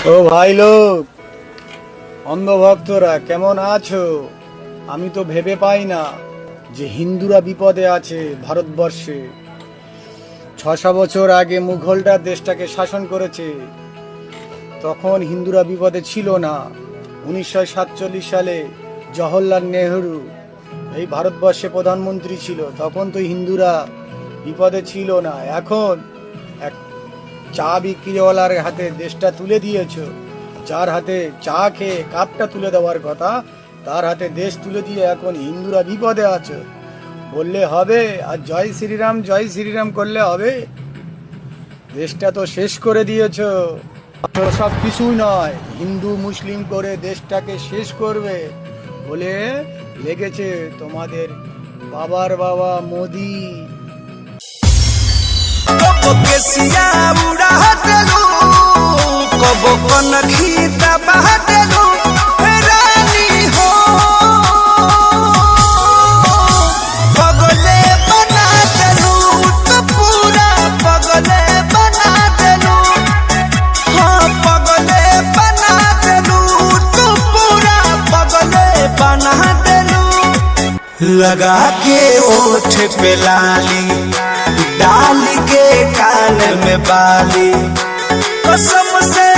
ও ভাই লোক, অন্ধভক্তরা কেমন আছো? আমি তো ভেবে পাই না যে হিন্দুরা বিপদে আছে ভারতবর্ষে। 600 বছর আগে মুঘলরা দেশটাকে শাসন করেছে, তখন হিন্দুরা বিপদে ছিল না। 1947 সালে জওহরলাল নেহরু এই ভারতবর্ষে প্রধানমন্ত্রী ছিল, তখন তো হিন্দুরা বিপদে ছিল না। এখন এক চা বিক্রিওয়ালার হাতে দেশটা তুলে দিয়েছো, যার হাতে চা খেয়ে কাপটা তুলে দেওয়ার কথা তার হাতে দেশ তুলে দিয়ে এখন হিন্দুরা বিপদে আছে বললে হবে? আর জয় শ্রীরাম করলে হবে? দেশটা তো শেষ করে দিয়েছো। সব কিছুই নয়, হিন্দু মুসলিম করে দেশটাকে শেষ করবে বলে লেগেছে তোমাদের বাবার বাবা মোদি। कबो केसिया उड़ा देलू, कबो कनखी दबा देलू, रानी हो पगले बना देलू, तो पूरा पगले बना देलू। हाँ पगले बना देलू, तो पूरा पगले बना देलू। लगा के ओठ पे लाली, डाल के कान में बाली, कसम से